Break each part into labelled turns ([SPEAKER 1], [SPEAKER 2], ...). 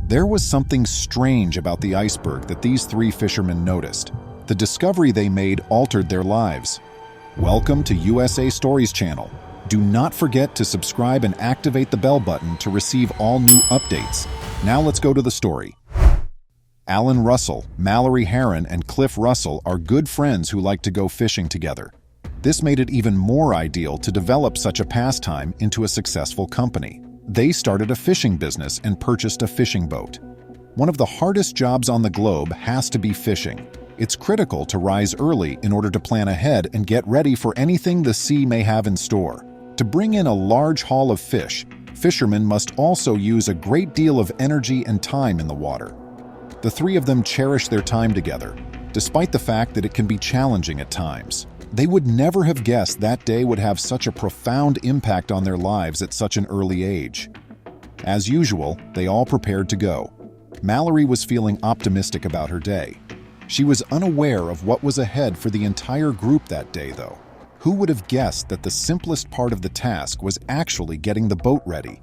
[SPEAKER 1] There was something strange about the iceberg that these three fishermen noticed. The discovery they made altered their lives. Welcome to USA Stories channel. Do not forget to subscribe and activate the bell button to receive all new updates. Now let's go to the story. Alan Russell, Mallory Heron, and Cliff Russell are good friends who like to go fishing together. This made it even more ideal to develop such a pastime into a successful company. They started a fishing business and purchased a fishing boat. One of the hardest jobs on the globe has to be fishing. It's critical to rise early in order to plan ahead and get ready for anything the sea may have in store. To bring in a large haul of fish, fishermen must also use a great deal of energy and time in the water. The three of them cherish their time together, despite the fact that it can be challenging at times. They would never have guessed that day would have such a profound impact on their lives at such an early age. As usual, they all prepared to go. Mallory was feeling optimistic about her day. She was unaware of what was ahead for the entire group that day, though. Who would have guessed that the simplest part of the task was actually getting the boat ready?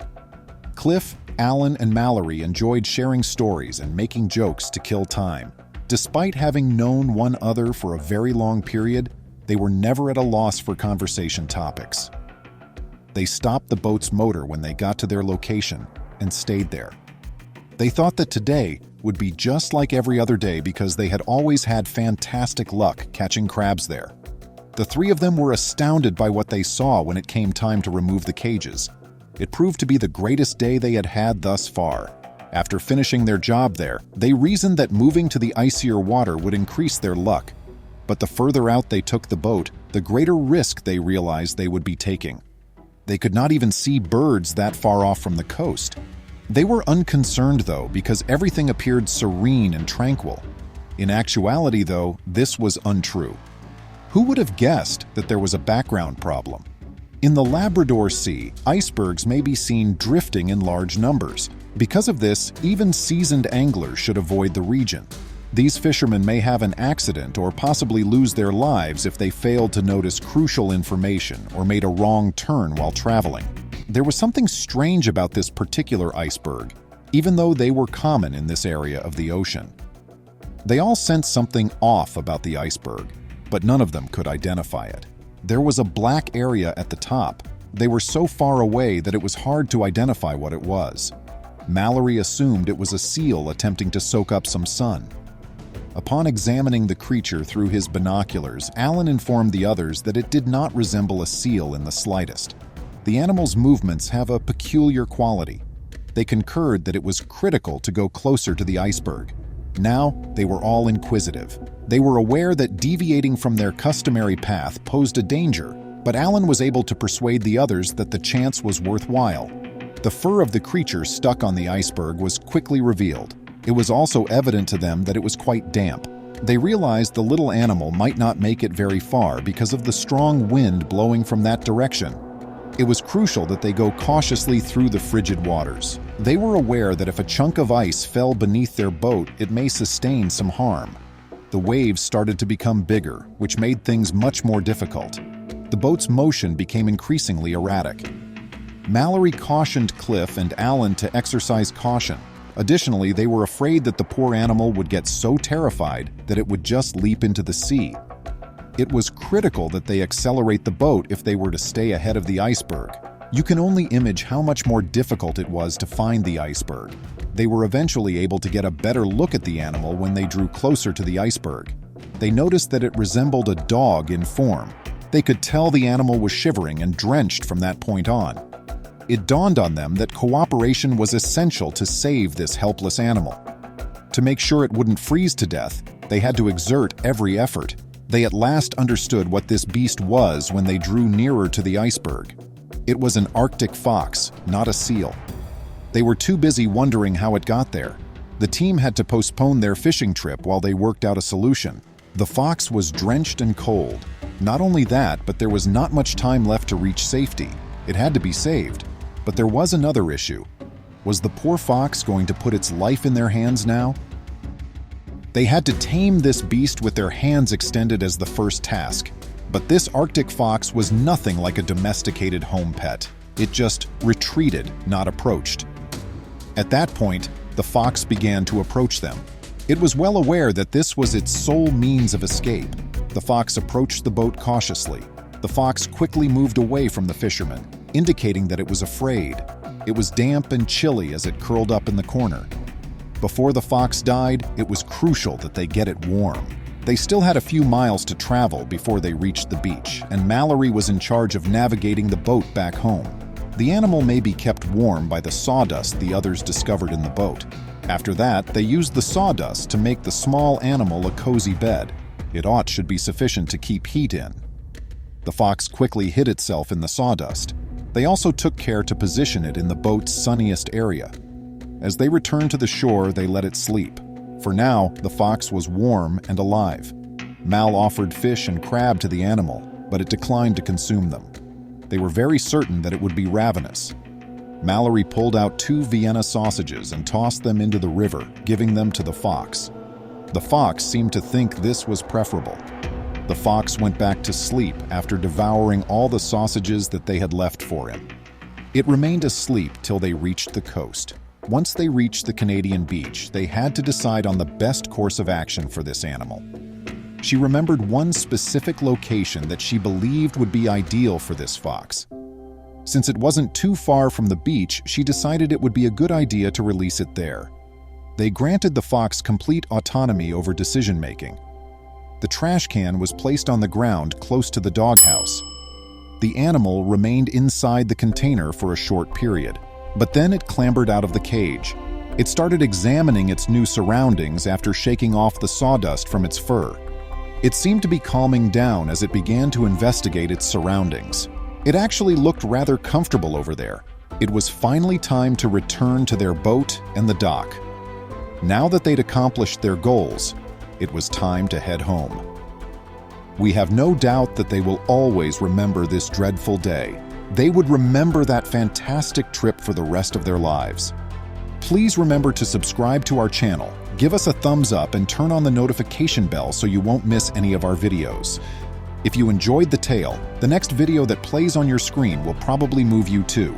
[SPEAKER 1] Cliff, Alan, and Mallory enjoyed sharing stories and making jokes to kill time. Despite having known one another for a very long period, they were never at a loss for conversation topics. They stopped the boat's motor when they got to their location and stayed there. They thought that today would be just like every other day because they had always had fantastic luck catching crabs there. The three of them were astounded by what they saw when it came time to remove the cages. It proved to be the greatest day they had had thus far. After finishing their job there, they reasoned that moving to the icier water would increase their luck. But the further out they took the boat, the greater risk they realized they would be taking. They could not even see birds that far off from the coast. They were unconcerned, though, because everything appeared serene and tranquil. In actuality, though, this was untrue. Who would have guessed that there was a background problem? In the Labrador Sea, icebergs may be seen drifting in large numbers. Because of this, even seasoned anglers should avoid the region. These fishermen may have an accident or possibly lose their lives if they failed to notice crucial information or made a wrong turn while traveling. There was something strange about this particular iceberg, even though they were common in this area of the ocean. They all sensed something off about the iceberg, but none of them could identify it. There was a black area at the top. They were so far away that it was hard to identify what it was. Mallory assumed it was a seal attempting to soak up some sun. Upon examining the creature through his binoculars, Alan informed the others that it did not resemble a seal in the slightest. The animal's movements have a peculiar quality. They concurred that it was critical to go closer to the iceberg. Now, they were all inquisitive. They were aware that deviating from their customary path posed a danger, but Alan was able to persuade the others that the chance was worthwhile. The fur of the creature stuck on the iceberg was quickly revealed. It was also evident to them that it was quite damp. They realized the little animal might not make it very far because of the strong wind blowing from that direction. It was crucial that they go cautiously through the frigid waters. They were aware that if a chunk of ice fell beneath their boat, it may sustain some harm. The waves started to become bigger, which made things much more difficult. The boat's motion became increasingly erratic. Mallory cautioned Cliff and Alan to exercise caution. Additionally, they were afraid that the poor animal would get so terrified that it would just leap into the sea. It was critical that they accelerate the boat if they were to stay ahead of the iceberg. You can only imagine how much more difficult it was to find the iceberg. They were eventually able to get a better look at the animal when they drew closer to the iceberg. They noticed that it resembled a dog in form. They could tell the animal was shivering and drenched from that point on. It dawned on them that cooperation was essential to save this helpless animal. To make sure it wouldn't freeze to death, they had to exert every effort. They at last understood what this beast was when they drew nearer to the iceberg. It was an Arctic fox, not a seal. They were too busy wondering how it got there. The team had to postpone their fishing trip while they worked out a solution. The fox was drenched and cold. Not only that, but there was not much time left to reach safety. It had to be saved. But there was another issue. Was the poor fox going to put its life in their hands now? They had to tame this beast with their hands extended as the first task. But this Arctic fox was nothing like a domesticated home pet. It just retreated, not approached. At that point, the fox began to approach them. It was well aware that this was its sole means of escape. The fox approached the boat cautiously. The fox quickly moved away from the fisherman, indicating that it was afraid. It was damp and chilly as it curled up in the corner. Before the fox died, it was crucial that they get it warm. They still had a few miles to travel before they reached the beach, and Mallory was in charge of navigating the boat back home. The animal may be kept warm by the sawdust the others discovered in the boat. After that, they used the sawdust to make the small animal a cozy bed. It should be sufficient to keep heat in. The fox quickly hid itself in the sawdust. They also took care to position it in the boat's sunniest area. As they returned to the shore, they let it sleep. For now, the fox was warm and alive. Mal offered fish and crab to the animal, but it declined to consume them. They were very certain that it would be ravenous. Mallory pulled out 2 Vienna sausages and tossed them into the river, giving them to the fox. The fox seemed to think this was preferable. The fox went back to sleep after devouring all the sausages that they had left for him. It remained asleep till they reached the coast. Once they reached the Canadian beach, they had to decide on the best course of action for this animal. She remembered one specific location that she believed would be ideal for this fox. Since it wasn't too far from the beach, she decided it would be a good idea to release it there. They granted the fox complete autonomy over decision-making. The trash can was placed on the ground close to the doghouse. The animal remained inside the container for a short period, but then it clambered out of the cage. It started examining its new surroundings after shaking off the sawdust from its fur. It seemed to be calming down as it began to investigate its surroundings. It actually looked rather comfortable over there. It was finally time to return to their boat and the dock. Now that they'd accomplished their goals, it was time to head home. We have no doubt that they will always remember this dreadful day. They would remember that fantastic trip for the rest of their lives. Please remember to subscribe to our channel, give us a thumbs up, and turn on the notification bell so you won't miss any of our videos. If you enjoyed the tale, the next video that plays on your screen will probably move you too.